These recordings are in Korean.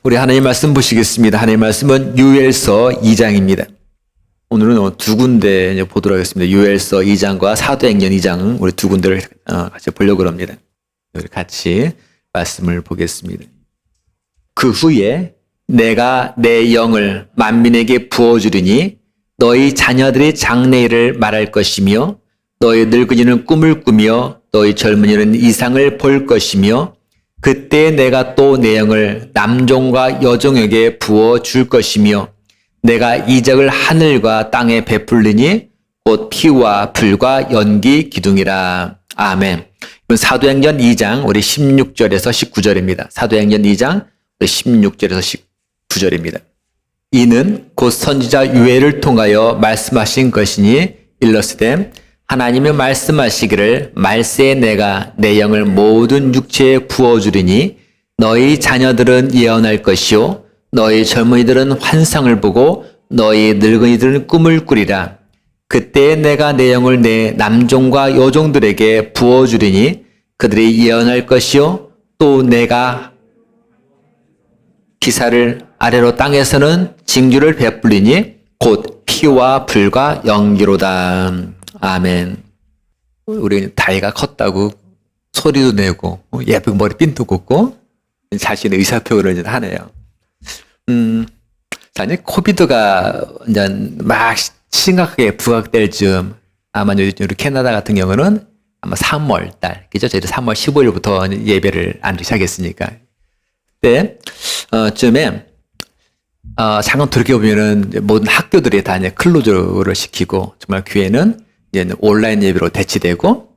우리 하나님 말씀 보시겠습니다. 하나님 말씀은 요엘서 2장입니다. 오늘은 두 군데 보도록 하겠습니다. 요엘서 2장과 사도행전 2장 우리 두 군데를 같이 보려고 합니다. 우리 같이 말씀을 보겠습니다. 그 후에 내가 내 영을 만민에게 부어주리니 너희 자녀들이 장래일을 말할 것이며 너희 늙은이는 꿈을 꾸며 너희 젊은이는 이상을 볼 것이며 그때 내가 또 내 영을 남종과 여종에게 부어 줄 것이며 내가 이적을 하늘과 땅에 베풀리니 곧 피와 불과 연기 기둥이라. 아멘. 이번 사도행전 2장 우리 16절에서 19절입니다. 사도행전 2장 우리 16절에서 19절입니다. 이는 곧 선지자 요엘을 통하여 말씀하신 것이니 일러스되 하나님이 말씀하시기를 말세에 내가 내 영을 모든 육체에 부어주리니 너희 자녀들은 예언할 것이요 너희 젊은이들은 환상을 보고 너희 늙은이들은 꿈을 꾸리라. 그때 내가 내 영을 내 남종과 여종들에게 부어주리니 그들이 예언할 것이요 또 내가 기사를 아래로 땅에서는 징조를 베풀리니 곧 피와 불과 연기로다. 아멘. 우리 다이가 컸다고 소리도 내고 예쁘게 머리 핀도 꽂고 자신의 의사표현을 하네요. 자, 이제 코비드가 이제 막 심각하게 부각될 즈음 아마 우리 캐나다 같은 경우는 아마 3월 달, 그죠? 저희도 3월 15일부터 예배를 안 시작했으니까. 그때 쯤에 잠깐 돌이켜보면은 모든 학교들이 다 이제 클로즈를 시키고 정말 교회는 이제 온라인 예배로 대치되고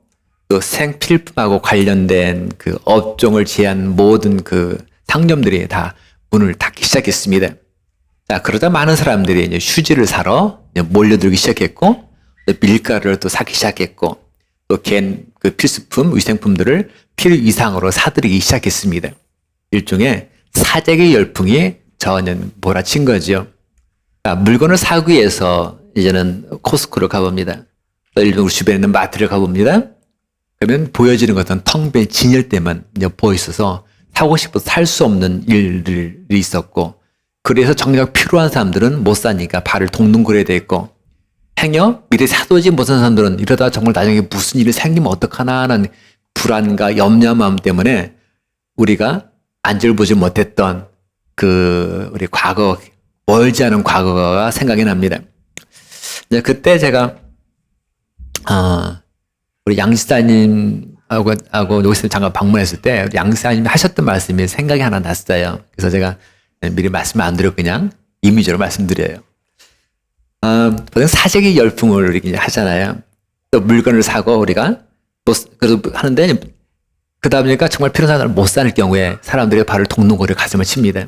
또 생필품하고 관련된 그 업종을 제한 모든 그 상점들이 다 문을 닫기 시작했습니다. 자, 그러다 많은 사람들이 이제 휴지를 사러 몰려들기 시작했고 또 밀가루를 또 사기 시작했고 또 개인 그 필수품, 위생품들을 필요 이상으로 사들이기 시작했습니다. 일종의 사재기 열풍이 전혀 몰아친 거죠. 자, 물건을 사기 위해서 이제는 코스코를 가봅니다. 또 일본 우리 주변에 있는 마트를 가봅니다. 그러면 보여지는 것은 텅 빈 진열대만 보여 있어서 사고 싶어서 살 수 없는 일들이 있었고 그래서 정작 필요한 사람들은 못 사니까 발을 동동거려야 됐고 행여 미래 사도지 못한 사람들은 이러다 정말 나중에 무슨 일이 생기면 어떡하나 하는 불안과 염려한 마음 때문에 우리가 안절부절 못했던 그 우리 과거 멀지 않은 과거가 생각이 납니다. 이제 그때 제가 우리 양지사님하고 여기서 잠깐 방문했을 때 양지사님이 하셨던 말씀이 생각이 하나 났어요. 그래서 제가 미리 말씀 안 드리고 그냥 이미지로 말씀드려요. 보통 사재기 열풍을 이렇게 하잖아요. 또 물건을 사고 우리가 그래도 하는데 그러다 보니까 정말 필요한 사람을 못 사는 경우에 사람들이 발을 동동거려 가슴을 칩니다.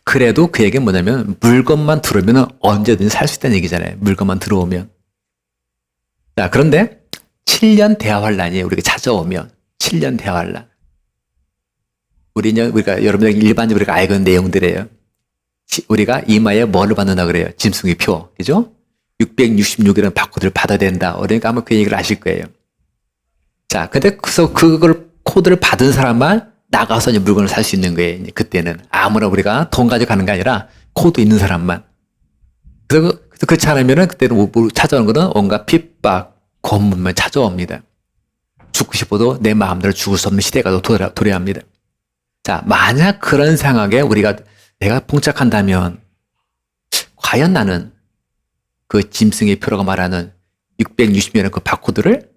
그래도 그 얘기는 뭐냐면 물건만 들어오면 언제든지 살 수 있다는 얘기잖아요. 물건만 들어오면. 자, 그런데 7년 대화환란이 우리가 찾아오면 7년 대화환란. 우리가 여러분들 일반적으로 우리가 알고 있는 내용들이에요. 우리가 이마에 뭐를 받는다 그래요? 짐승의 표. 그죠? 666이라는 바코드를 받아야 된다. 그러니까 아마 그 얘기를 아실 거예요. 자, 근데 그래서 그걸 코드를 받은 사람만 나가서 이제 물건을 살 수 있는 거예요. 그때는 아무나 우리가 돈 가져가는 게 아니라 코드 있는 사람만. 그래서 그렇지 않으면은 그때는 찾아오는 거는 온갖 핍박, 고문만 찾아옵니다. 죽고 싶어도 내 마음대로 죽을 수 없는 시대가 도래합니다. 자, 만약 그런 상황에 내가 봉착한다면 과연 나는 그 짐승의 표라고 말하는 660이라는 그 바코드를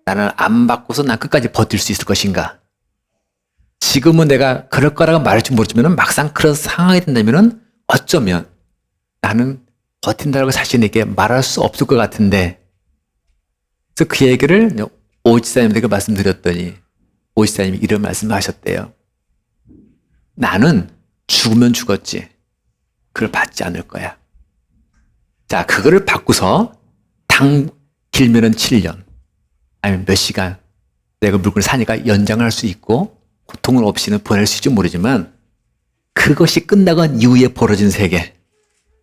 나는 안 받고서 난 끝까지 버틸 수 있을 것인가? 지금은 내가 그럴 거라고 말할지 모르지만 막상 그런 상황이 된다면 어쩌면 나는 버틴다고 자신에게 말할 수 없을 것 같은데 그래서 그 얘기를 오지사님에게 말씀드렸더니 오지사님이 이런 말씀을 하셨대요. 나는 죽으면 죽었지. 그걸 받지 않을 거야. 자, 그거를 받고서 길면은 7년 아니면 몇 시간 내가 물건을 사니까 연장을 할 수 있고 고통을 없이는 보낼 수 있을지 모르지만 그것이 끝나고 이후에 벌어진 세계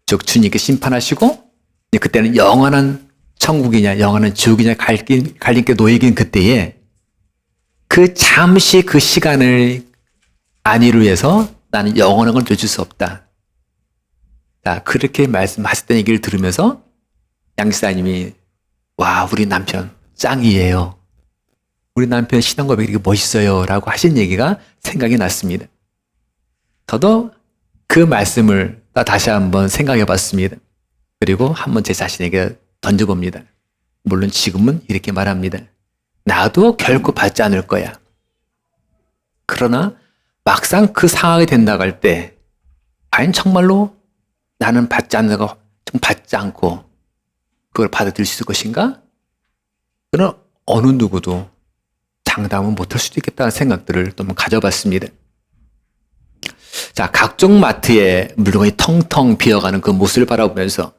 즉 주님께 심판하시고 그때는 영원한 천국이냐 영원한 지옥이냐 갈림께 놓이긴 그때에 그 잠시 그 시간을 안위를 위해서 나는 영원한 걸 놓칠 수 없다. 자, 그렇게 말씀하셨던 얘기를 들으면서 양 지사님이 와, 우리 남편 짱이에요. 우리 남편 신앙 고백이 이렇게 멋있어요. 라고 하신 얘기가 생각이 났습니다. 저도 그 말씀을 다시 한번 생각해 봤습니다. 그리고 한번 제 자신에게 던져봅니다. 물론 지금은 이렇게 말합니다. 나도 결코 받지 않을 거야. 그러나 막상 그 상황이 된다고 할 때 과연 정말로 나는 받지 않고 그걸 받아들일 수 있을 것인가? 저는 어느 누구도 장담은 못할 수도 있겠다는 생각들을 또 한번 가져봤습니다. 자, 각종 마트에 물건이 텅텅 비어가는 그 모습을 바라보면서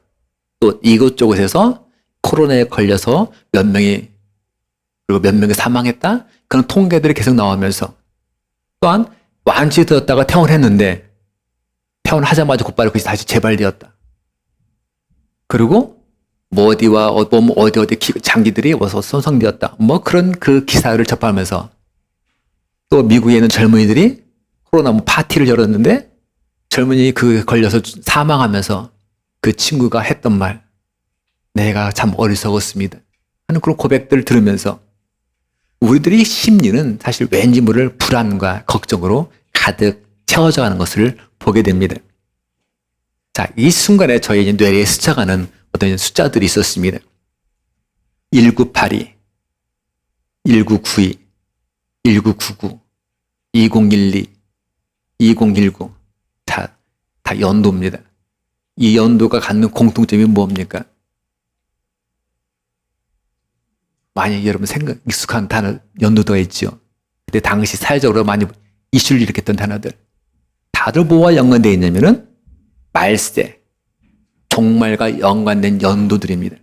또 이곳저곳에서 코로나에 걸려서 몇 명이 사망했다? 그런 통계들이 계속 나오면서 또한 완치되었다가 퇴원을 했는데 퇴원하자마자 곧바로 그것이 다시 재발되었다. 그리고 어디 장기들이 와서 손상되었다. 그런 그 기사를 접하면서 또 미국에 있는 젊은이들이 코로나 파티를 열었는데 젊은이 걸려서 사망하면서 그 친구가 했던 말, 내가 참 어리석었습니다 하는 그런 고백들을 들으면서 우리들의 심리는 사실 왠지 모를 불안과 걱정으로 가득 채워져 가는 것을 보게 됩니다. 자, 이 순간에 저희 뇌리에 스쳐가는 어떤 숫자들이 있었습니다. 1982, 1992, 1999, 2012, 2019. 다 연도입니다. 이 연도가 갖는 공통점이 뭡니까? 만약에 여러분 익숙한 단어, 연도가 있죠. 그때 당시 사회적으로 많이 이슈를 일으켰던 단어들. 다들 뭐와 연관되어 있냐면은 말세, 종말과 연관된 연도들입니다.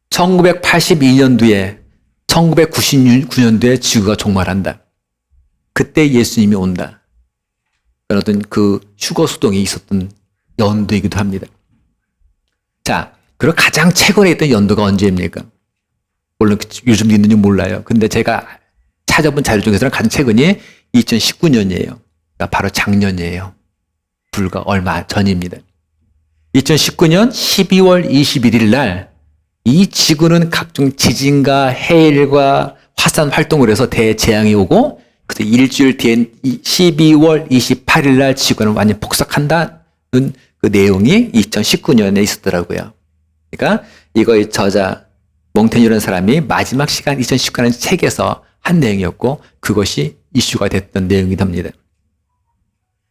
1982년도에 1999년도에 지구가 종말한다. 그때 예수님이 온다. 그런 어떤 그 휴거 수동이 있었던 연도이기도 합니다. 자, 그리고 가장 최근에 있던 연도가 언제입니까? 물론 요즘도 있는지 몰라요. 근데 제가 찾아본 자료 중에서는 가장 최근이 2019년이에요. 그러니까 바로 작년이에요. 불과 얼마 전입니다. 2019년 12월 21일 날 이 지구는 각종 지진과 해일과 화산 활동을 해서 대재앙이 오고 그래서 일주일 뒤엔 12월 28일 날 지구는 완전 폭삭한다는 그 내용이 2019년에 있었더라고요. 그러니까 이거의 저자 몽테뉴라는 사람이 마지막 시간 2019년 책에서 한 내용이었고 그것이 이슈가 됐던 내용이 됩니다.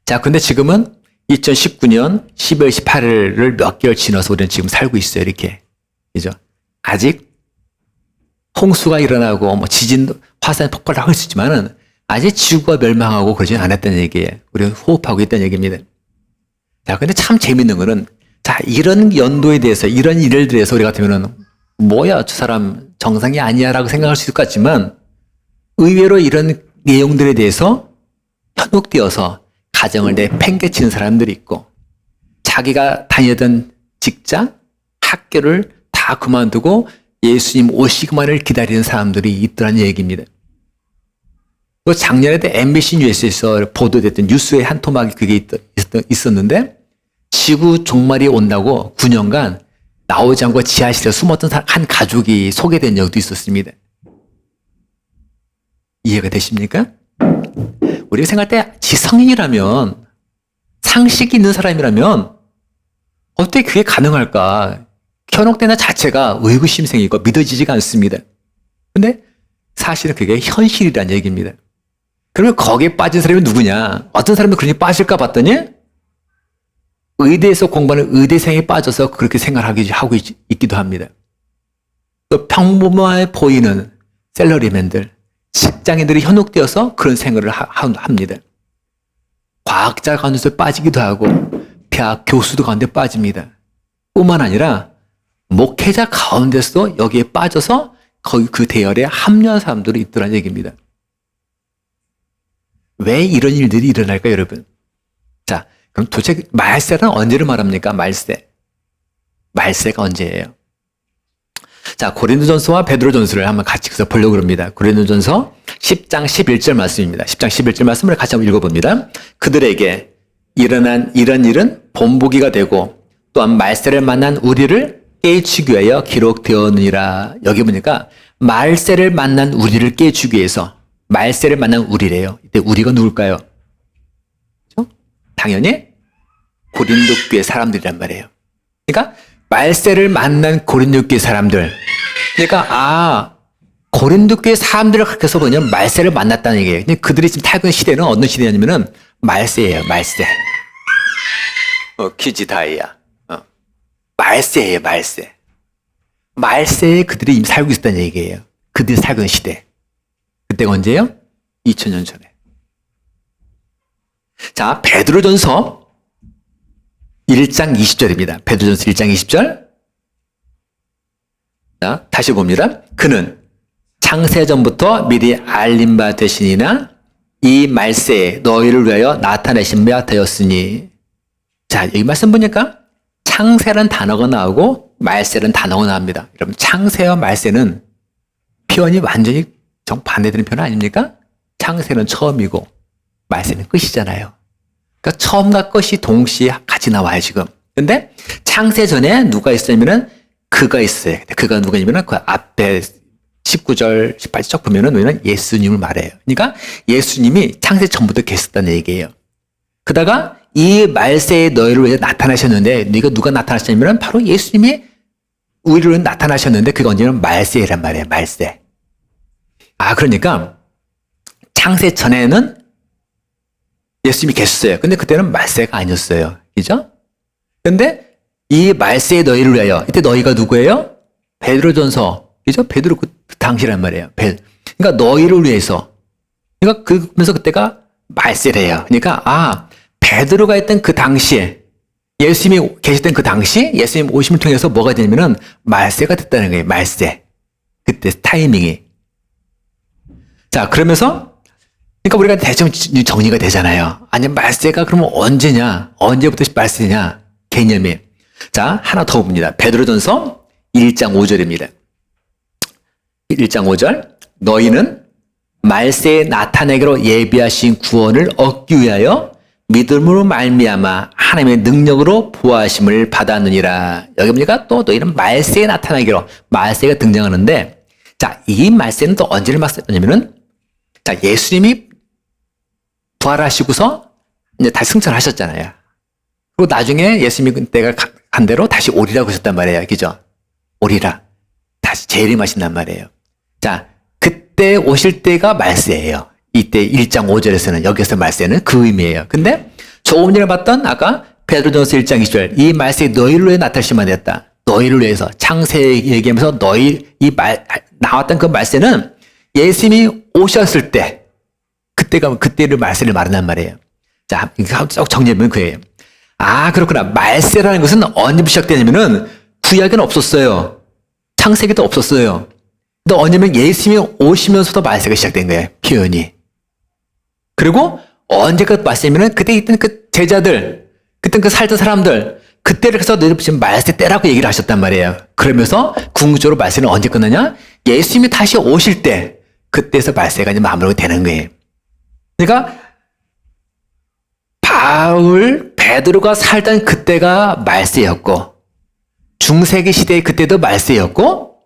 자, 근데 지금은 2019년 12월 28일을 몇 개월 지나서 우리는 지금 살고 있어요. 이렇게. 그죠? 아직 홍수가 일어나고 지진, 화산 폭발을 하고 있지만은 아직 지구가 멸망하고 그러지 않았다는 얘기예요. 우리는 호흡하고 있다는 얘기입니다. 자, 근데 참 재밌는 거는 자, 이런 연도에 대해서 이런 일들에 대해서 우리 같으면은 뭐야, 저 사람 정상이 아니야 라고 생각할 수 있을 것 같지만 의외로 이런 내용들에 대해서 현혹되어서 가정을 내팽개치는 사람들이 있고 자기가 다니던 직장, 학교를 다 그만두고 예수님 오시기만을 기다리는 사람들이 있더라는 얘기입니다. 또 작년에 MBC 뉴스에서 보도됐던 뉴스의 한 토막이 그게 있었는데 지구 종말이 온다고 9년간 나오지 않고 지하실에 숨었던 한 가족이 소개된 적도 있었습니다. 이해가 되십니까? 우리가 생각할 때 지성인이라면 상식이 있는 사람이라면 어떻게 그게 가능할까? 현혹되는 자체가 의구심생이고 믿어지지가 않습니다. 근데 사실은 그게 현실이라는 얘기입니다. 그러면 거기에 빠진 사람이 누구냐? 어떤 사람이 그러니 빠질까 봤더니 의대에서 공부하는 의대생에 빠져서 그렇게 생각하고 있기도 합니다. 또 평범해 보이는 샐러리맨들, 직장인들이 현혹되어서 그런 생각을 합니다. 과학자 가운데서 빠지기도 하고 대학 교수도 가운데 빠집니다. 뿐만 아니라 목회자 가운데서도 여기에 빠져서 거기 그 대열에 합류한 사람들이 있더라는 얘기입니다. 왜 이런 일들이 일어날까요, 여러분? 자, 그럼 도대체 말세는 언제를 말합니까? 말세. 말세가 언제예요? 자, 고린도전서와 베드로전서를 한번 같이 보려고 합니다. 고린도전서 10장 11절 말씀입니다. 10장 11절 말씀을 같이 한번 읽어봅니다. 그들에게 일어난 이런 일은 본보기가 되고 또한 말세를 만난 우리를 깨우치기 위하여 기록되었느니라. 여기 보니까 말세를 만난 우리를 깨우치기 위해서, 말세를 만난 우리래요. 이때 우리가 누굴까요? 그렇죠? 당연히 고린도 교회 사람들이란 말이에요. 그러니까 말세를 만난 고린도 교회 사람들. 그러니까 고린도 교회 사람들을 그렇게 해서 보면 말세를 만났다는 얘기예요. 근데 그들이 지금 살고 있는 시대는 어느 시대냐면은 말세예요. 말세. 키지다이야. 말세예요. 말세. 말세에 그들이 이미 살고 있었다는 얘기예요. 그들이 살고 있는 시대. 그때가 언제예요? 2000년 전에. 자, 베드로전서 1장 20절입니다. 베드로전서 1장 20절. 자, 다시 봅니다. 그는 창세전부터 미리 알린 바 되시니나 이 말세에 너희를 위하여 나타내신 바 되었으니. 자, 여기 말씀 보니까 창세라는 단어가 나오고 말세라는 단어가 나옵니다. 여러분, 창세와 말세는 표현이 완전히 정반대되는 표현 아닙니까? 창세는 처음이고 말세는 끝이잖아요. 그러니까 처음과 끝이 동시에 같이 나와요, 지금. 근데 창세 전에 누가 있었냐면은 그가 있어요. 그가 누구냐면은 그 앞에 19절, 18절 쭉 보면은 우리는 예수님을 말해요. 그러니까 예수님이 창세 전부터 계셨다는 얘기예요. 그러다가 이 말세에 너희를 위해 나타나셨는데, 네가 누가 나타나셨냐면은 바로 예수님이 우리를 위해 나타나셨는데, 그게 언제냐면 말세란 말이에요, 말세. 그러니까 창세 전에는 예수님이 계셨어요. 근데 그때는 말세가 아니었어요. 그죠? 근데 이 말세에 너희를 위하여, 이때 너희가 누구예요? 베드로전서, 그죠? 베드로 그 당시란 말이에요. 그러니까 너희를 위해서. 그러니까 그러면서 그때가 말세래요. 그러니까 베드로가 있던 그 당시에, 예수님이 계셨던 그 당시, 예수님 오심을 통해서 뭐가 되냐면은 말세가 됐다는 거예요. 말세. 그때 타이밍이. 자, 그러면서 그러니까 우리가 대충 정리가 되잖아요. 아니, 말세가 그러면 언제냐? 언제부터 말세냐? 개념이. 자, 하나 더 봅니다. 베드로전서 1장 5절입니다. 1장 5절. 너희는 말세에 나타내기로 예비하신 구원을 얻기 위하여 믿음으로 말미암아 하나님의 능력으로 보호하심을 받았느니라. 여기 보니까 또 너희는 말세에 나타나기로, 말세가 등장하는데, 자, 이 말세는 또 언제를 말씀하냐면은, 자, 예수님이 부활하시고서 이제 다시 승천하셨잖아요. 그리고 나중에 예수님이 그때가 간 대로 다시 오리라고 하셨단 말이에요. 그죠? 오리라. 다시 재림하신단 말이에요. 자, 그때 오실 때가 말세예요. 이때 1장 5절에서는, 여기서 말세는 그 의미예요. 근데 조금 전에 봤던 아까 베드로전서 1장 20절, 이 말세에 너희를 위해 나타나시면 되었다. 너희를 위해서, 창세 얘기하면서 나왔던 그 말세는 예수님이 오셨을 때, 그때를 말세를 말한단 말이에요. 자, 쭉 정리해보면 그예요. 그렇구나. 말세라는 것은 언제부터 시작되냐면은 구약에는 없었어요. 창세기도 없었어요. 근데 언제면 예수님이 오시면서도 말세가 시작된 거예요. 표현이. 그리고 언제가 말세냐면은 그때 있던 그 제자들, 그때 그 살던 사람들, 그때를 그래서 너희들 지금 말세 때라고 얘기를 하셨단 말이에요. 그러면서 궁극적으로 말세는 언제 끝나냐? 예수님이 다시 오실 때, 그때서 말세가 이제 마무리가 되는 거예요. 그러니까 베드로가 살던 그때가 말세였고, 중세기 시대의 그때도 말세였고,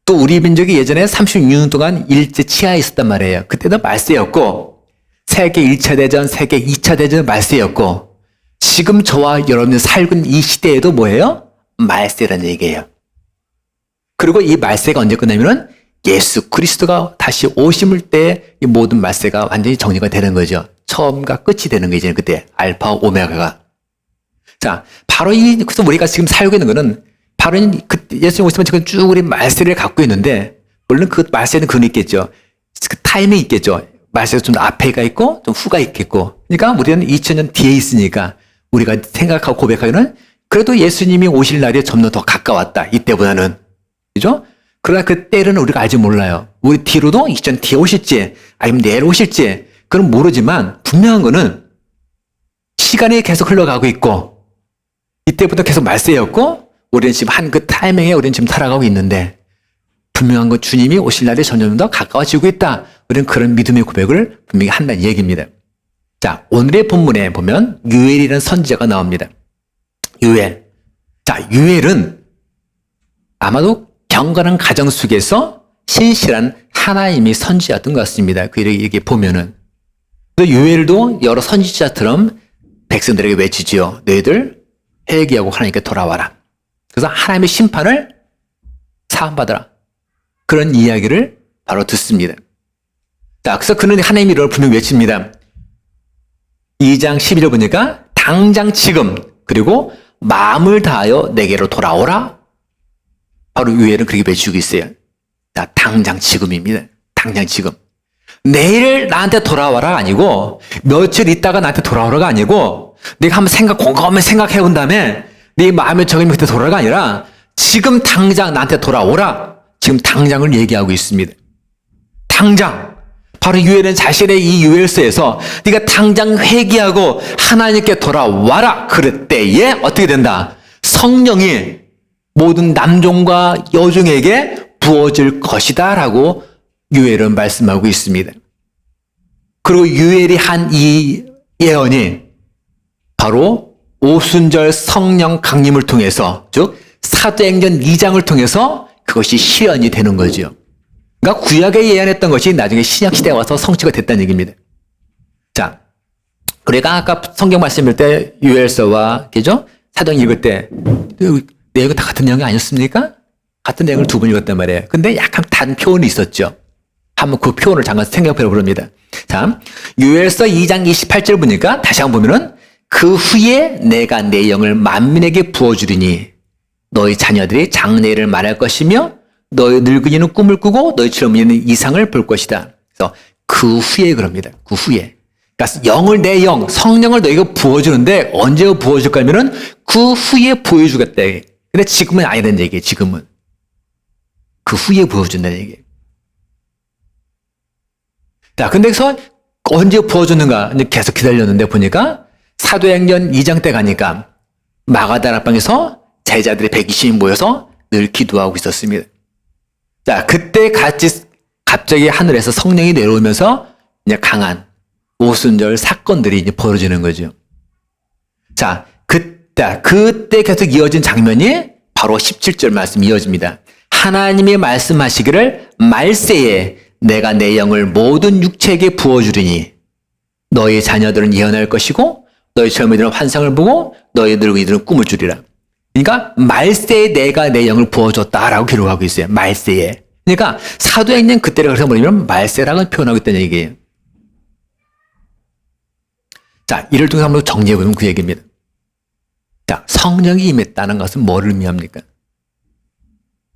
또 우리 민족이 예전에 36년 동안 일제 치하에 있었단 말이에요. 그때도 말세였고, 세계 1차 대전, 세계 2차 대전 말세였고, 지금 저와 여러분이 살고 있는 이 시대에도 뭐예요? 말세라는 얘기예요. 그리고 이 말세가 언제 끝나면은 예수 그리스도가 다시 오심을 때 이 모든 말세가 완전히 정리가 되는 거죠. 처음과 끝이 되는 거죠. 그때 알파 오메가가. 자, 바로 그래서 우리가 지금 살고 있는 거는 바로 예수님 오시면 지금 쭉 우리 말세를 갖고 있는데, 물론 그 말세는 그건 있겠죠. 그 타이밍이 있겠죠. 말세가 좀 앞에가 있고 좀 후가 있겠고. 그러니까 우리는 2000년 뒤에 있으니까 우리가 생각하고 고백하기는 그래도 예수님이 오실 날이 점점 더 가까웠다. 이때보다는. 그죠? 그러나 그 때는 우리가 아직 몰라요. 우리 뒤로도 2000년 뒤에 오실지 아니면 내일 오실지 그건 모르지만 분명한 거는 시간이 계속 흘러가고 있고 이때부터 계속 말세였고 우리는 지금 한 그 타이밍에 우리는 지금 살아가고 있는데 분명한 건 주님이 오실 날이 점점 더 가까워지고 있다. 우리는 그런 믿음의 고백을 분명히 한다는 얘기입니다. 자, 오늘의 본문에 보면 유엘이라는 선지자가 나옵니다. 유엘. 자, 유엘은 아마도 경건한 가정 속에서 신실한 하나님의 선지자였던 것 같습니다. 그 이렇게 보면은. 또 유엘도 여러 선지자처럼 백성들에게 외치지요. 너희들 회개하고 하나님께 돌아와라. 그래서 하나님의 심판을 사함받아라. 그런 이야기를 바로 듣습니다. 자, 그래서 그는 하나님의 이름을 분명히 외칩니다. 2장 11절 보니까 당장 지금 그리고 마음을 다하여 내게로 돌아오라. 바로 유엘은 그렇게 외치고 있어요. 자, 당장 지금입니다. 당장 지금. 내일 나한테 돌아와라 아니고 며칠 있다가 나한테 돌아오라가 아니고 내가 한번 곰곰이 생각해 본 다음에 네 마음의 정의면 그때 돌아오라가 아니라 지금 당장 나한테 돌아오라. 지금 당장을 얘기하고 있습니다. 당장. 바로 유엘은 자신의 이 유엘서에서 네가 당장 회개하고 하나님께 돌아와라. 그럴 때에 어떻게 된다? 성령이 모든 남종과 여종에게 부어질 것이다 라고 유엘은 말씀하고 있습니다. 그리고 유엘이 한 이 예언이 바로 오순절 성령 강림을 통해서 즉 사도행전 2장을 통해서 그것이 실현이 되는 거죠. 그러니까 구약에 예언했던 것이 나중에 신약시대에 와서 성취가 됐다는 얘기입니다. 자, 우리가 아까 성경 말씀일 때 유엘서와 그죠? 사도행 읽을 때 내용이 다 같은 내용이 아니었습니까? 같은 내용을 두 번 읽었단 말이에요. 근데 약간 다른 표현이 있었죠. 한번 그 표현을 잠깐 생각해 보렵니다. 자, 유엘서 2장 28절 보니까 다시 한번 보면은 그 후에 내가 내 영을 만민에게 부어주리니 너희 자녀들이 장래를 말할 것이며 너희 늙은이는 꿈을 꾸고 너희 젊은이는 이상을 볼 것이다. 그래서 그 후에 그럽니다. 그 후에. 그러니까 내 영, 성령을 너희가 부어주는데 언제 부어줄까 하면은 그 후에 보여주겠다. 근데 지금은 아니라는 얘기예요. 지금은. 그 후에 부어준다는 얘기예요. 자, 근데 그래서 언제 부어줬는가 계속 기다렸는데 보니까 사도행전 2장 때 가니까 마가다락방에서 제자들이 120이 모여서 늘 기도하고 있었습니다. 자, 그때 갑자기 하늘에서 성령이 내려오면서 이제 강한 오순절 사건들이 이제 벌어지는 거죠. 자, 그때 계속 이어진 장면이 바로 17절 말씀 이어집니다. 하나님이 말씀하시기를 말세에 내가 내 영을 모든 육체에게 부어주리니 너희 자녀들은 예언할 것이고 너희 젊은이들은 환상을 보고 너희 늙은이들은 꿈을 주리라. 그러니까 말세에 내가 내 영을 부어줬다라고 기록하고 있어요. 말세에. 그러니까 사도행전 그때를 그래서 뭐냐면 말세라고 표현하고 있다는 얘기예요. 자, 이를 통해서 한번 정리해보면 그 얘기입니다. 자, 성령이 임했다는 것은 뭐를 의미합니까?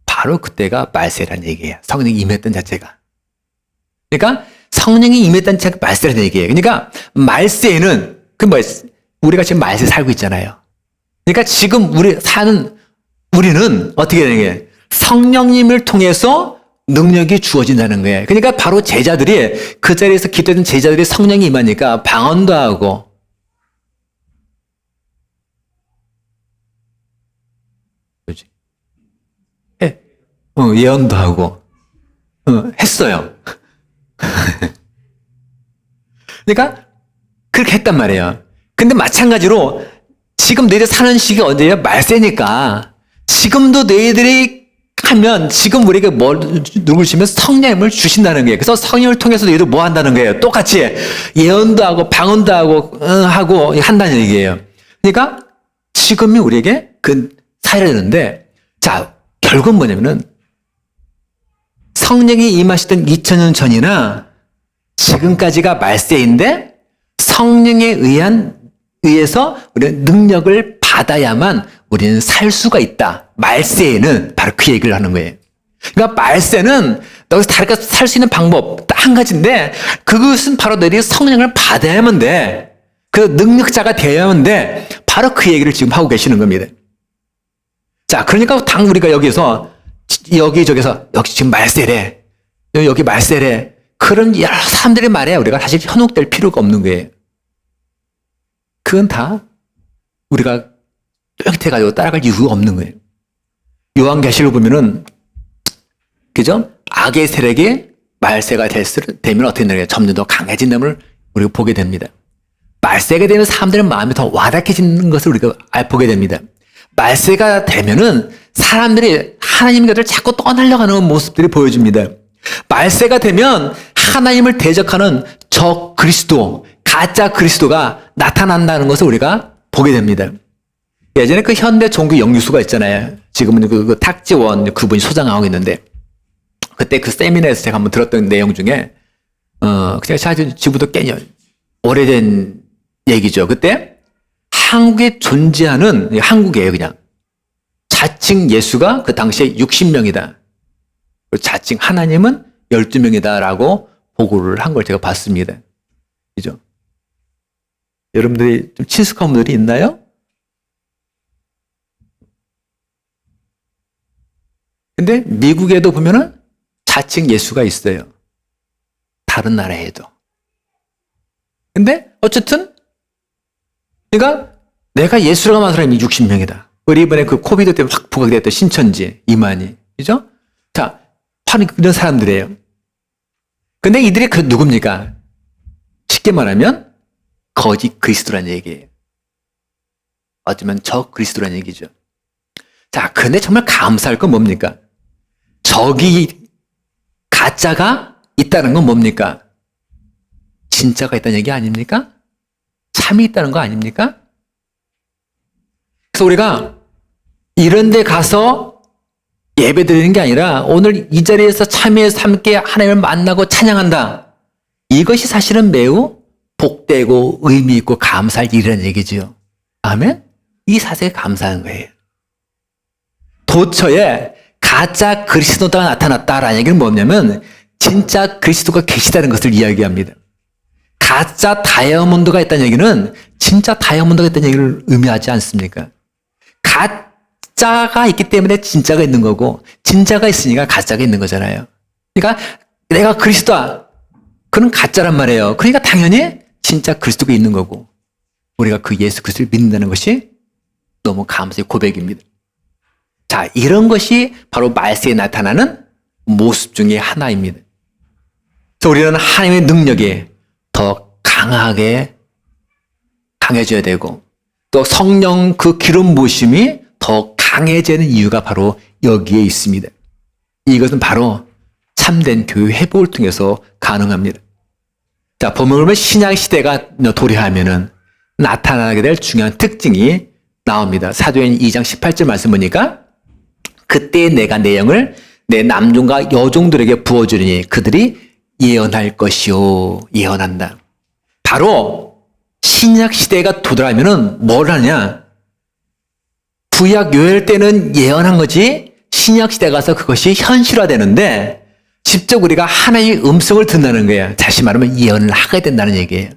바로 그때가 말세라는 얘기예요. 성령이 임했던 자체가. 그러니까 성령이 임했다는 자체가 말세라는 얘기예요. 그러니까 말세에는 우리가 지금 말세에 살고 있잖아요. 그러니까 지금 우리는 어떻게 되는 거예요? 성령님을 통해서 능력이 주어진다는 거예요. 그러니까 바로 제자들이 그 자리에서 기도했던 제자들이 성령이 임하니까 방언도 하고 예언도 하고 했어요. 그러니까 그렇게 했단 말이에요. 근데 마찬가지로 지금 너희들 사는 시기 언제예요? 말세니까 지금도 너희들이 하면 지금 우리에게 누굴 주시면 성령을 주신다는 거예요. 그래서 성령을 통해서 너희들 뭐 한다는 거예요? 똑같이 예언도 하고 방언도 하고 한다는 얘기예요. 그러니까 지금이 우리에게 살아야 되는데 자, 결국은 뭐냐면은 성령이 임하시던 2000년 전이나 지금까지가 말세인데 성령에 의해서 우리는 능력을 받아야만 우리는 살 수가 있다. 말세에는 바로 그 얘기를 하는 거예요. 그러니까 말세는 너희서 다르게 살 수 있는 방법 딱 한 가지인데 그것은 바로 너희들이 성령을 받아야만 돼. 그 능력자가 되어야만 돼. 바로 그 얘기를 지금 하고 계시는 겁니다. 자, 그러니까 우리가 여기서 여기 지금 말세래. 여기 말세래. 그런 여러 사람들의 말에 우리가 사실 현혹될 필요가 없는 거예요. 그건 다 우리가 뚜렷해가지고 따라갈 이유가 없는 거예요. 요한계시록 보면은 그죠? 악의 세력이 말세가 되면 어떻게 되느냐? 점점 더 강해진다는 우리가 보게 됩니다. 말세가 되면 사람들의 마음이 더 와닿해지는 것을 우리가 보게 됩니다. 말세가 되면은 사람들이 하나님의 것을 자꾸 떠나려고 하는 모습들이 보여집니다. 말세가 되면 하나님을 대적하는 저 그리스도, 가짜 그리스도가 나타난다는 것을 우리가 보게 됩니다. 예전에 그 현대 종교 영유수가 있잖아요. 지금은 그 탁지원 그분이 소장하고 있는데, 그때 그 세미나에서 제가 한번 들었던 내용 중에, 제가 지금부터 꽤 오래된 얘기죠. 그때 한국에 존재하는, 한국이에요, 그냥. 자칭 예수가 그 당시에 60명이다. 자칭 하나님은 12명이다라고 보고를 한 걸 제가 봤습니다. 그죠? 여러분들이 좀 친숙한 분들이 있나요? 근데 미국에도 보면은 자칭 예수가 있어요. 다른 나라에도. 근데 어쨌든 그러니까 내가 예수라고 하는 사람이 60명이다. 우리 이번에 그 코비드 때문에 확 부각됐던 신천지, 이만희. 그죠? 자, 바로 이런 사람들이에요. 근데 이들이 그 누굽니까? 쉽게 말하면 거짓 그리스도라는 얘기예요. 어쩌면 저 그리스도라는 얘기죠. 자, 근데 정말 감사할 건 뭡니까? 저기 가짜가 있다는 건 뭡니까? 진짜가 있다는 얘기 아닙니까? 참이 있다는 거 아닙니까? 그래서 우리가 이런 데 가서 예배 드리는 게 아니라 오늘 이 자리에서 참여해서 함께 하나님을 만나고 찬양한다. 이것이 사실은 매우 복되고 의미 있고 감사할 일이라는 얘기죠. 아멘? 이 사실에 감사한 거예요. 도처에 가짜 그리스도가 나타났다라는 얘기는 뭐냐면 진짜 그리스도가 계시다는 것을 이야기합니다. 가짜 다이아몬드가 있다는 얘기는 진짜 다이아몬드가 있다는 얘기를 의미하지 않습니까? 가짜가 있기 때문에 진짜가 있는 거고 진짜가 있으니까 가짜가 있는 거잖아요. 그러니까 내가 그리스도다. 그는 가짜란 말이에요. 그러니까 당연히 진짜 그리스도가 있는 거고 우리가 그 예수 그리스도를 믿는다는 것이 너무 감사의 고백입니다. 자, 이런 것이 바로 말세에 나타나는 모습 중에 하나입니다. 그래서 우리는 하나님의 능력이 더 강해져야 되고 또 성령 그 기름 부으심이 더 강해지는 이유가 바로 여기에 있습니다. 이것은 바로 참된 교회 회복을 통해서 가능합니다. 자, 보면 신약 시대가 도래하면은 나타나게 될 중요한 특징이 나옵니다. 사도행 2장 18절 말씀 보니까 그때 내가 내 영을 내 남종과 여종들에게 부어주리니 그들이 예언할 것이요. 예언한다. 바로 신약 시대가 도달하면은 뭘 하냐? 구약 요엘 때는 예언한 거지 신약 시대 가서 그것이 현실화되는데 직접 우리가 하나님의 음성을 듣는다는 거예요. 다시 말하면 예언을 하게 된다는 얘기예요.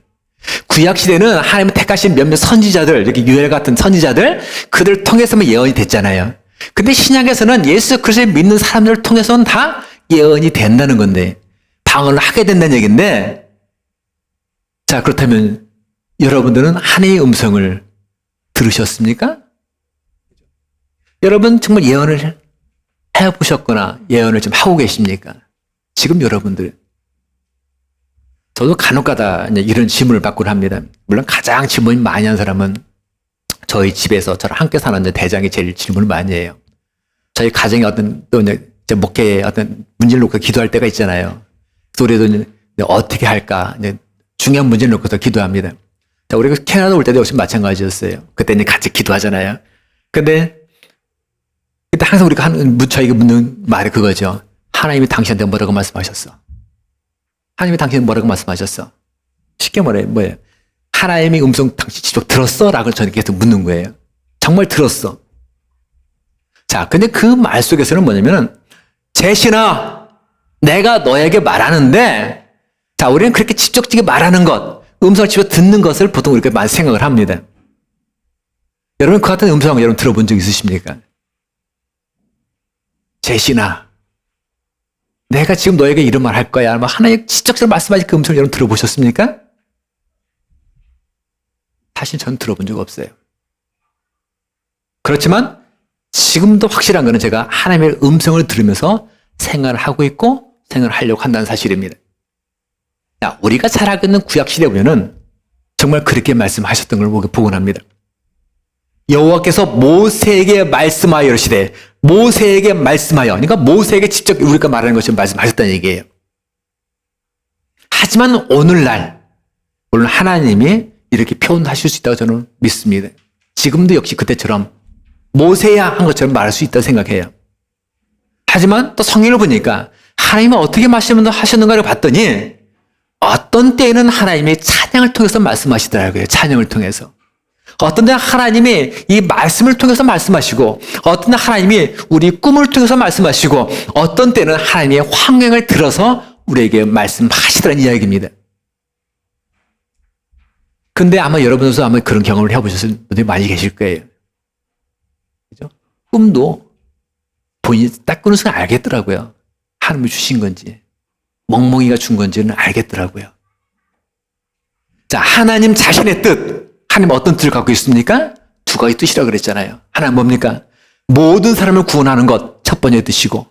구약 시대는 하나님의 택하신 몇몇 선지자들, 이렇게 요엘 같은 선지자들, 그들 통해서만 예언이 됐잖아요. 근데 신약에서는 예수 그리스도를 믿는 사람들을 통해서는 다 예언이 된다는 건데 방언을 하게 된다는 얘기인데 자, 그렇다면 여러분들은 하나님의 음성을 들으셨습니까? 여러분 정말 예언을 해보셨거나 예언을 좀 하고 계십니까? 지금 여러분들 저도 간혹가다 이런 질문을 받곤 합니다. 물론 가장 질문이 많이 하는 사람은 저희 집에서 저랑 함께 사는 대장이 제일 질문을 많이 해요. 저희 가정에 어떤 또 이제 목회에 어떤 문제를 놓고 기도할 때가 있잖아요. 그래서 우리도 어떻게 할까 이제 중요한 문제를 놓고서 기도합니다. 자, 우리가 캐나다 올 때도 역시 마찬가지였어요. 그때 이제 같이 기도하잖아요. 근데 그때 항상 우리가 저희가 묻는 말이 그거죠. 하나님이 당신한테 뭐라고 말씀하셨어? 하나님이 당신한테 뭐라고 말씀하셨어? 쉽게 말해 뭐예요? 하나님의 음성 당신 직접 들었어? 라고 저는 계속 묻는 거예요. 정말 들었어. 자, 근데 그 말 속에서는 뭐냐면은 제신아, 내가 너에게 말하는데 자, 우리는 그렇게 직접적인 말하는 것, 음성을 직접 듣는 것을 보통 우리가 많이 생각을 합니다. 여러분 그 같은 음성 여러분 들어본 적 있으십니까? 제신아, 내가 지금 너에게 이런 말 할 거야. 하나님 직접적으로 말씀하신 그 음성을 여러분 들어보셨습니까? 사실 저는 들어본 적 없어요. 그렇지만 지금도 확실한 거는 제가 하나님의 음성을 들으면서 생활을 하고 있고 생활을 하려고 한다는 사실입니다. 자, 우리가 잘 알고 있는 구약시대에 보면은 정말 그렇게 말씀하셨던 걸 보곤 합니다. 여호와께서 모세에게 말씀하여 이르시되, 모세에게 말씀하여, 그러니까 모세에게 직접 우리가 말하는 것처럼 말씀하셨다는 얘기예요. 하지만 오늘날 물론 하나님이 이렇게 표현하실 수 있다고 저는 믿습니다. 지금도 역시 그때처럼 모세야 한 것처럼 말할 수 있다고 생각해요. 하지만 또 성경을 보니까 하나님은 어떻게 말씀하셨는가를 봤더니 어떤 때에는 하나님이 찬양을 통해서 말씀하시더라고요. 찬양을 통해서. 어떤 때는 하나님이 이 말씀을 통해서 말씀하시고, 어떤 때는 하나님이 우리 꿈을 통해서 말씀하시고, 어떤 때는 하나님의 환경을 들어서 우리에게 말씀하시더라는 이야기입니다. 근데 아마 여러분도 아마 그런 경험을 해보셨을 분들이 많이 계실 거예요. 그죠? 꿈도 본인이 딱 꾸는 순간 알겠더라고요. 하나님이 주신 건지, 멍멍이가 준 건지는 알겠더라고요. 자, 하나님 자신의 뜻. 하나님 어떤 뜻을 갖고 있습니까? 두 가지 뜻이라고 그랬잖아요. 하나는 뭡니까? 모든 사람을 구원하는 것, 첫 번째 뜻이고,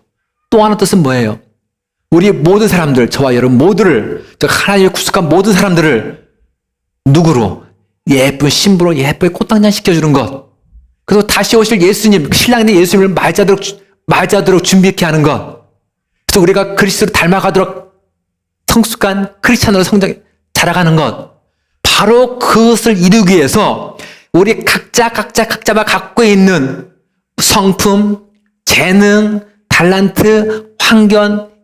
또 하나 뜻은 뭐예요? 우리 모든 사람들, 저와 여러분 모두를, 하나님의 구속한 모든 사람들을 누구로? 예쁜 신부로 예쁘게 꽃당장 시켜주는 것. 그리고 다시 오실 예수님, 신랑인 예수님을 맞이하도록 준비케 하는 것. 그래서 우리가 그리스도를 닮아가도록 성숙한 크리스찬으로 자라가는 것. 바로 그것을 이루기 위해서 우리 각자가 갖고 있는 성품, 재능, 달란트,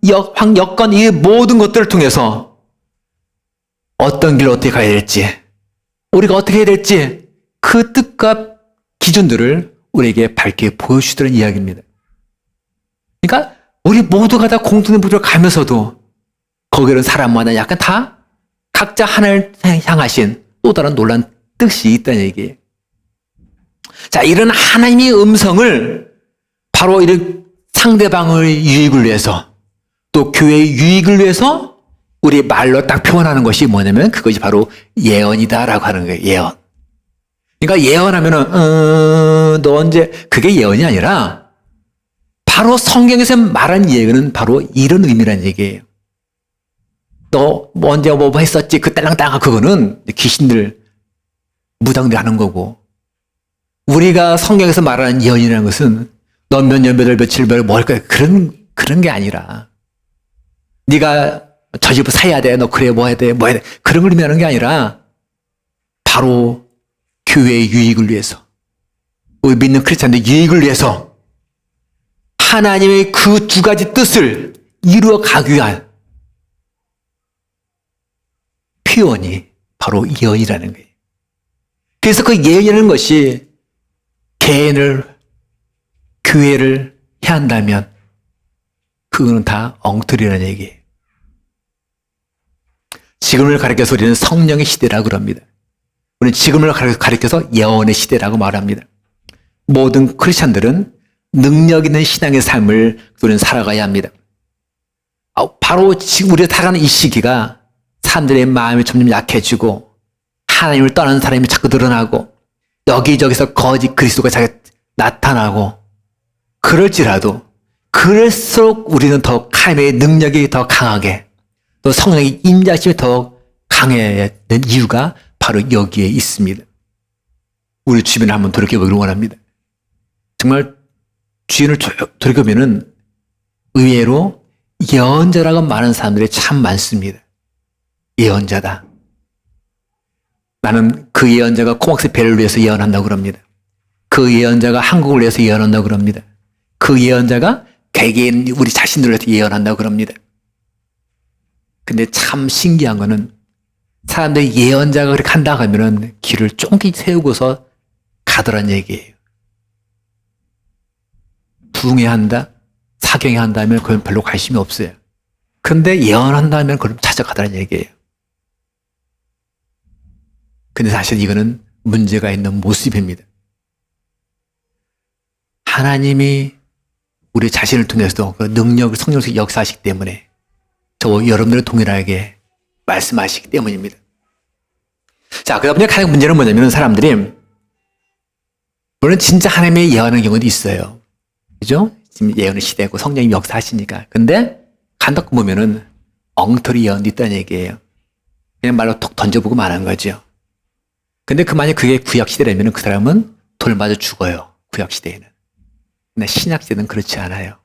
여건, 이 모든 것들을 통해서 어떤 길로 어떻게 가야 될지, 우리가 어떻게 해야 될지 그 뜻과 기준들을 우리에게 밝게 보여주시더라는 이야기입니다. 그러니까 우리 모두가 다 공통된 부를 가면서도 거기는 사람마다 약간 다 각자 하나를 향하신 또 다른 놀라운 뜻이 있다는 얘기예요. 자, 이런 하나님의 음성을 바로 이런 상대방의 유익을 위해서 또 교회의 유익을 위해서 우리 말로 딱 표현하는 것이 뭐냐면 그것이 바로 예언이다라고 하는 거예요. 예언. 그러니까 예언하면은 너 언제 그게 예언이 아니라 바로 성경에서 말한 예언은 바로 이런 의미라는 얘기예요. 너 언제 뭐 했었지? 그 딸랑딸랑 그거는 귀신들 무당들 하는 거고, 우리가 성경에서 말하는 예언이라는 것은 너 몇 년, 몇 월, 며칠, 뭐 할 거야. 그런 게 아니라 네가 저 집을 사야 돼. 너 그래 뭐 해야 돼. 뭐 해야 돼. 그런 걸 의미하는 게 아니라 바로 교회의 유익을 위해서, 우리 믿는 크리스찬들의 유익을 위해서 하나님의 그 두 가지 뜻을 이루어 가기 위한 표현이 바로 예언이라는 거예요. 그래서 그 예언이라는 것이 개인을, 교회를 해한다면 그거는 다 엉터리라는 얘기예요. 지금을 가리켜서 우리는 성령의 시대라고 합니다. 우리는 지금을 가리켜서 예언의 시대라고 말합니다. 모든 크리스찬들은 능력 있는 신앙의 삶을 우리는 살아가야 합니다. 바로 지금 우리가 살아가는 이 시기가 사람들의 마음이 점점 약해지고 하나님을 떠나는 사람이 자꾸 늘어나고 여기저기서 거짓 그리스도가 자꾸 나타나고, 그럴지라도 그럴수록 우리는 더 하나님의 능력이 더 강하게, 또 성령의 임재하심이 더 강해야 되는 이유가 바로 여기에 있습니다. 우리 주변을 한번 돌이켜보기를 원합니다. 정말 주변을 돌이켜보면 의외로 예언자라고 말하는 사람들이 참 많습니다. 예언자다. 나는 그 예언자가 코막스 배를 위해서 예언한다고 합니다. 그 예언자가 한국을 위해서 예언한다고 합니다. 그 예언자가 개개인 우리 자신들을 위해서 예언한다고 합니다. 근데 참 신기한 거는 사람들이 예언자가 그렇게 한다고 하면은 길을 쫑긋 세우고서 가더란 얘기예요. 부흥해야 한다, 사경해야 한다면 그건 별로 관심이 없어요. 근데 예언한다면 그걸 찾아가더란 얘기예요. 근데 사실 이거는 문제가 있는 모습입니다. 하나님이 우리 자신을 통해서도 그 능력을 성령으로 역사하시기 때문에 저와 여러분들을 동일하게 말씀하시기 때문입니다. 자, 그러다 보니 가장 문제는 뭐냐면 사람들이 물론 진짜 하나님의 예언하는 경우도 있어요. 그죠? 지금 예언의 시대고 성령님 역사하시니까. 근데 간혹 보면은 엉터리 예언도 있다는 얘기예요. 그냥 말로 톡 던져보고 말한 거죠. 근데 만약 그게 구약 시대라면 그 사람은 돌 맞아 죽어요. 구약 시대에는. 근데 신약 시대는 그렇지 않아요.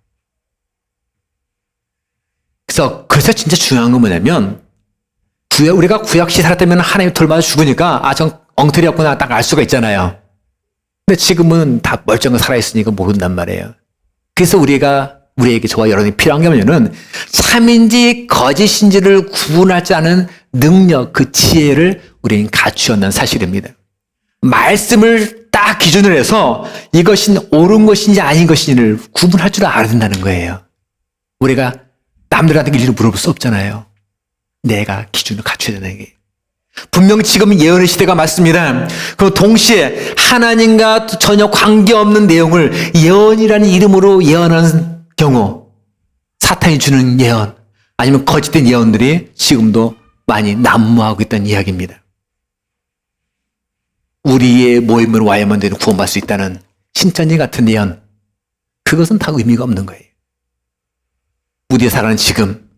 그래서 진짜 중요한 건 뭐냐면 우리가 구약 시대 살았다면 하나님 돌 맞아 죽으니까 전 엉터리였구나 딱 알 수가 있잖아요. 근데 지금은 다 멀쩡하게 살아있으니까 모른단 말이에요. 그래서 우리에게 저와 여러분이 필요한 게 뭐냐면 참인지 거짓인지를 구분할 줄 아는 능력, 그 지혜를 우리는 갖추었다는 사실입니다. 말씀을 딱 기준으로 해서 이것이 옳은 것인지 아닌 것인지를 구분할 줄 알아야 된다는 거예요. 우리가 남들한테 일일이 물어볼 수 없잖아요. 내가 기준을 갖춰야 되는 게. 분명 지금 예언의 시대가 맞습니다. 그리고 동시에 하나님과 전혀 관계없는 내용을 예언이라는 이름으로 예언하는 경우, 사탄이 주는 예언, 아니면 거짓된 예언들이 지금도 많이 난무하고 있다는 이야기입니다. 우리의 모임을 와야만 되는 구원받을 수 있다는 신천지 같은 예언, 그것은 다 의미가 없는 거예요. 우리의 살아가는 지금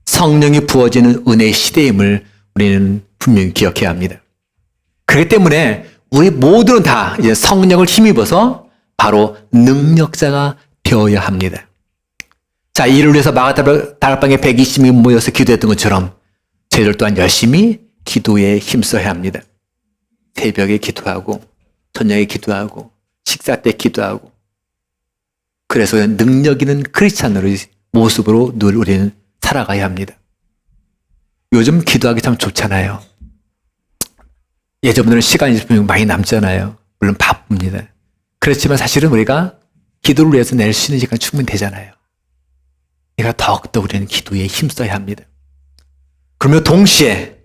성령이 부어지는 은혜의 시대임을 우리는 분명히 기억해야 합니다. 그렇기 때문에 우리 모두는 다 이제 성령을 힘입어서 바로 능력자가 되어야 합니다. 자, 이를 위해서 다락방에 120명이 모여서 기도했던 것처럼 저희들 또한 열심히 기도에 힘써야 합니다. 새벽에 기도하고 저녁에 기도하고 식사 때 기도하고, 그래서 능력 있는 크리스찬으로의 모습으로 늘 우리는 살아가야 합니다. 요즘 기도하기 참 좋잖아요. 예전보다는 시간이 많이 남잖아요. 물론 바쁩니다. 그렇지만 사실은 우리가 기도를 위해서 낼 수 있는 시간 충분히 되잖아요. 그러니까 더욱더 우리는 기도에 힘써야 합니다. 그러면 동시에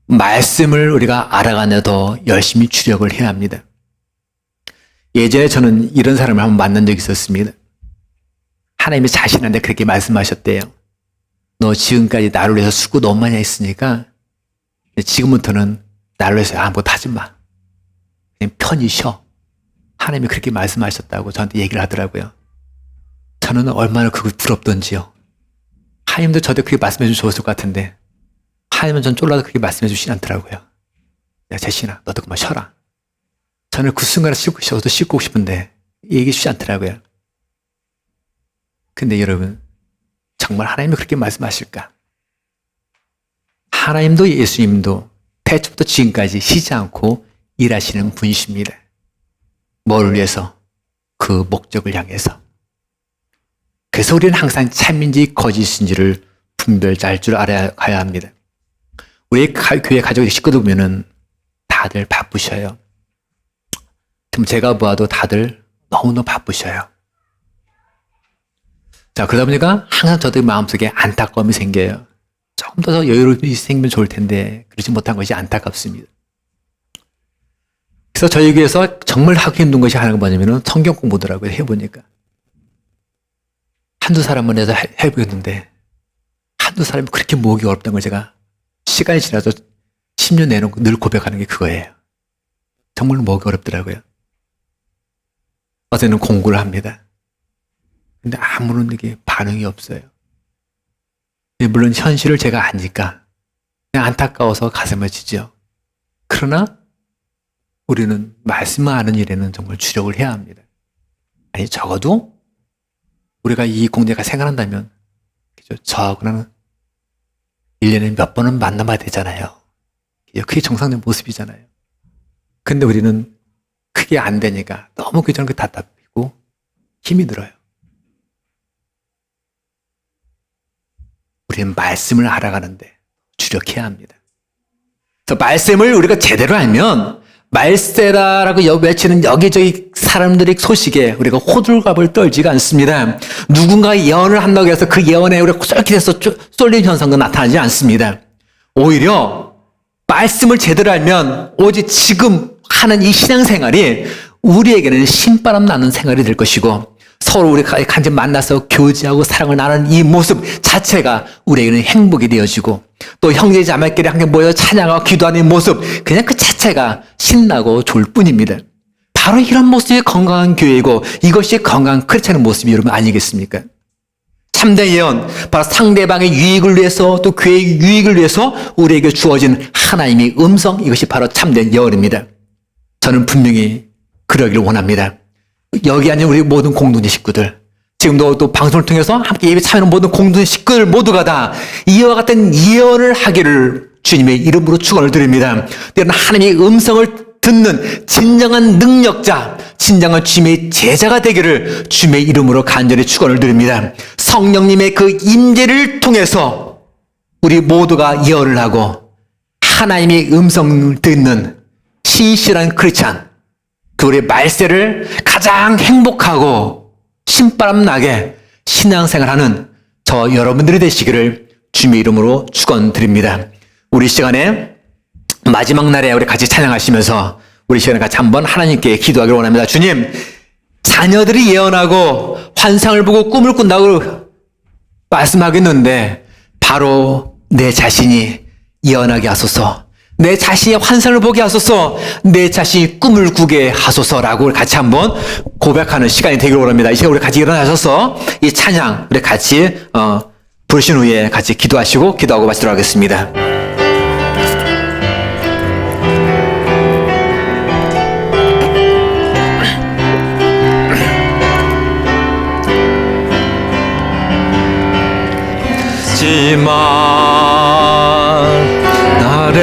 말씀을 우리가 알아가는 더 열심히 주력을 해야 합니다. 예전에 저는 이런 사람을 한번 만난 적이 있었습니다. 하나님이 자신한테 그렇게 말씀하셨대요. 너 지금까지 나를 위해서 수고 너무 많이 했으니까 지금부터는 나를 위해서 아무것도 하지 마. 그냥 편히 쉬어. 하나님이 그렇게 말씀하셨다고 저한테 얘기를 하더라고요. 저는 얼마나 그걸 부럽던지요. 하나님도 저한테 그렇게 말씀해 주면 좋았을 것 같은데 하나님은 전 쫄라도 그렇게 말씀해 주시지 않더라고요. 야, 재신아, 너도 그만 쉬어라. 저는 그 순간에 저도 씻고 싶은데 얘기해 주지 않더라고요. 근데 여러분, 정말 하나님이 그렇게 말씀하실까? 하나님도 예수님도 태초부터 지금까지 쉬지 않고 일하시는 분이십니다. 뭘 위해서? 그 목적을 향해서. 그래서 우리는 항상 참인지 거짓인지를 분별할 줄 알아야 합니다. 우리 교회 가족 식구들 보면은 다들 바쁘셔요. 그럼 제가 보아도 다들 너무너무 바쁘셔요. 자, 그러다 보니까 항상 저들 마음속에 안타까움이 생겨요. 조금 더 여유롭게 생기면 좋을 텐데 그러지 못한 것이 안타깝습니다. 그래서 저희 교회에서 정말 하기 힘든 것이 하나가 뭐냐면 성경 공부더라고요. 해보니까. 한두 사람만 해서 해보겠는데 한두 사람이 그렇게 모으기 어렵다는 걸 제가 시간이 지나서 10년 내놓고 늘 고백하는 게 그거예요. 정말 모으기 어렵더라고요. 어제는 공부를 합니다. 근데 아무런 이게 반응이 없어요. 물론 현실을 제가 아니까 그냥 안타까워서 가슴을 치죠. 그러나 우리는 말씀만 아는 일에는 정말 주력을 해야 합니다. 아니, 적어도 우리가 이 공동체가 생활한다면 저하고는 1년에 몇 번은 만나봐야 되잖아요. 그게 정상적인 모습이잖아요. 근데 우리는 그게 안 되니까 너무 그저는 답답하고 힘이 들어요. 우리는 말씀을 알아가는데 주력해야 합니다. 그래서 말씀을 우리가 제대로 알면 말세라라고 외치는 여기저기 사람들의 소식에 우리가 호들갑을 떨지가 않습니다. 누군가 예언을 한다고 해서 그 예언에 우리가 쏠깃해서 쏠린 현상도 나타나지 않습니다. 오히려 말씀을 제대로 알면 오직 지금 하는 이 신앙생활이 우리에게는 신바람 나는 생활이 될 것이고 서로 우리가 간접 만나서 교제하고 사랑을 나누는 이 모습 자체가 우리에게는 행복이 되어지고 또 형제 자매끼리 함께 모여 찬양하고 기도하는 모습 그냥 그 자체가 신나고 좋을 뿐입니다. 바로 이런 모습이 건강한 교회이고 이것이 건강한 크리스찬의 모습이 여러분 아니겠습니까? 참된 예언, 바로 상대방의 유익을 위해서 또 교회의 유익을 위해서 우리에게 주어진 하나님의 음성, 이것이 바로 참된 예언입니다. 저는 분명히 그러기를 원합니다. 여기 아닌 우리 모든 공동체 식구들, 지금도 또 방송을 통해서 함께 예배 참여하는 모든 공동체 식구들 모두가 다 이와 같은 예언을 하기를 주님의 이름으로 축원을 드립니다. 때로는 하나님의 음성을 듣는 진정한 능력자, 진정한 주님의 제자가 되기를 주님의 이름으로 간절히 축원을 드립니다. 성령님의 그 임재를 통해서 우리 모두가 예언을 하고 하나님의 음성을 듣는 신실한 크리스찬, 그 우리 말세를 가장 행복하고 신바람 나게 신앙생활하는 저 여러분들이 되시기를 주님의 이름으로 축원드립니다. 우리 시간에 마지막 날에 우리 같이 찬양하시면서 우리 시간에 같이 한번 하나님께 기도하기를 원합니다. 주님, 자녀들이 예언하고 환상을 보고 꿈을 꾼다고 말씀하겠는데 바로 내 자신이 예언하게 하소서, 내 자신의 환상을 보게 하소서, 내 자신이 꿈을 꾸게 하소서라고 같이 한번 고백하는 시간이 되기를 원합니다. 이 시간 우리 같이 일어나셔서 이 찬양 우리 같이 부르신 후에 같이 기도하시고 기도하고 마치도록 하겠습니다. 하지만 나를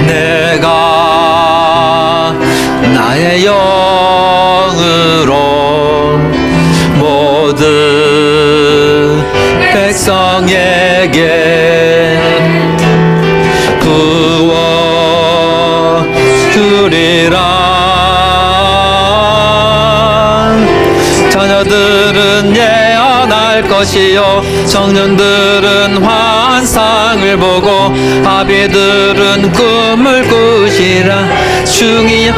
내가 나의 영으로 모든 백성에게 부어주리라. 자녀들은 예언할 것이요 청년들은 환상을 보고 아비들은 꿈을 꾸시라. 중이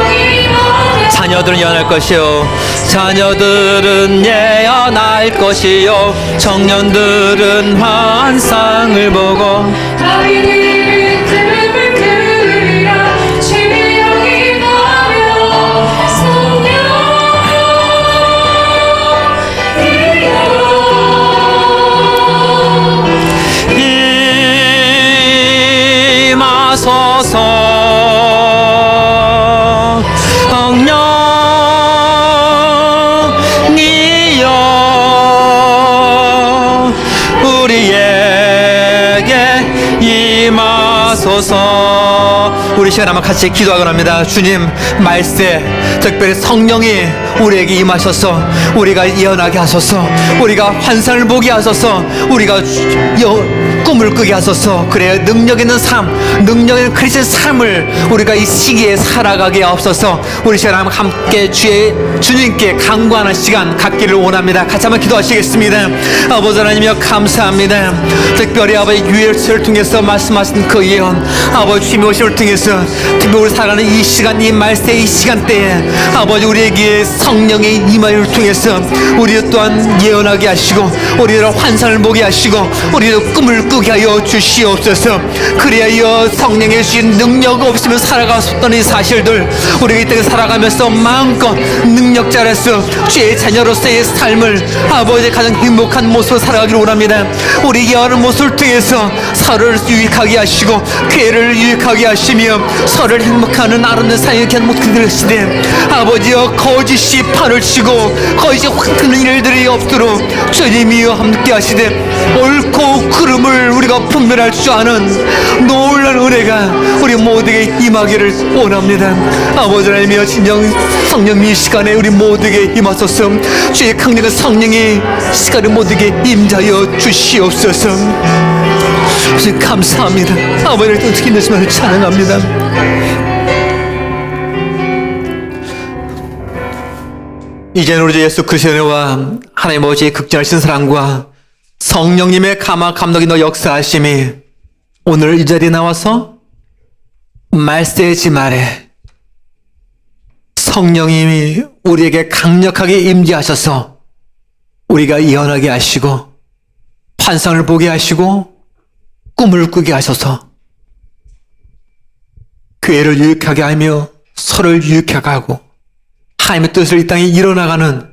자녀들은 예언할 것이요 자녀들은 예언할 것이요 청년들은 환상을 보고 아비들은 꿈을 꾸리라. 주의 영이 나며 임하소서. 성령이여 우리에게 임하소서. 우리 시간 한번 같이 기도하곤 합니다. 주님, 말세 특별히 성령이 우리에게 임하셔서 우리가 예언하게 하소서, 우리가 환상을 보게 하소서, 우리가 꿈을 꾸게 하소서. 그래야 능력 있는 삶, 능력 있는 크리스천 삶을 우리가 이 시기에 살아가게 하옵소서. 우리 시간 함께 주님께 간구하는 시간 갖기를 원합니다. 같이 한번 기도하시겠습니다. 아버지 하나님이여 감사합니다. 특별히 아버지 유엘서를 통해서 말씀하신 그 예언, 아버지 주님의 오심을 통해서 특별히 우리 살아가는 이 시간, 이 말세 이 시간대에 아버지 우리에게 성령의 임하를 통해서 우리 또한 예언하게 하시고 우리를 환상을 보게 하시고 우리도 꿈을 꾸게 하여 주시옵소서. 그래야 성령의 주신 능력 없으면 살아갔었던 이 사실들 우리가 이 땅에 살아가면서 마음껏 능력자로서 주의 자녀로서의 삶을 아버지 가장 행복한 모습으로 살아가기를 원합니다. 우리 예언하는 모습을 통해서 서로를 유익하게 하시고 교회를 유익하게 하시며 서로를 행복하는 아름다운 사역을 하는 모습을 되시되 아버지여 거짓이 판을 치고 거짓이 확 트는 일들이 없도록 주님이여 함께 하시되 옳고 그름을 우리가 분별할 줄 아는 놀라운 은혜가 우리 모두에게 임하기를 원합니다. 아버지 하나님이여 진정 성령 이 시간에 우리 모두에게 임하소서. 주의 강력한 성령이 시간을 모두에게 임자여 주시옵소서. 주님 감사합니다. 아버지를 어떻게 내시면 찬양합니다. 이제는 우리 주 예수 그리스도의 은혜와 하나님 아버지의 극진하신 사랑과 성령님의 감독이 너 역사하심이 오늘 이 자리에 나와서 말세의 지말에 성령님이 우리에게 강력하게 임재하셔서 우리가 예언하게 하시고 환상을 보게 하시고 꿈을 꾸게 하셔서 교회를 유익하게 하며 서로를 유익하게 하고 하나님의 뜻을 이 땅에 이뤄나가는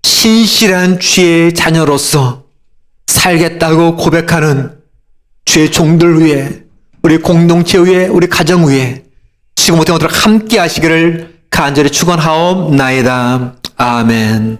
신실한 주의 자녀로서 살겠다고 고백하는 주의 종들 위해, 우리 공동체 위에, 우리 가정 위에 지금부터 오도록 함께 하시기를 간절히 축원하옵나이다. 아멘.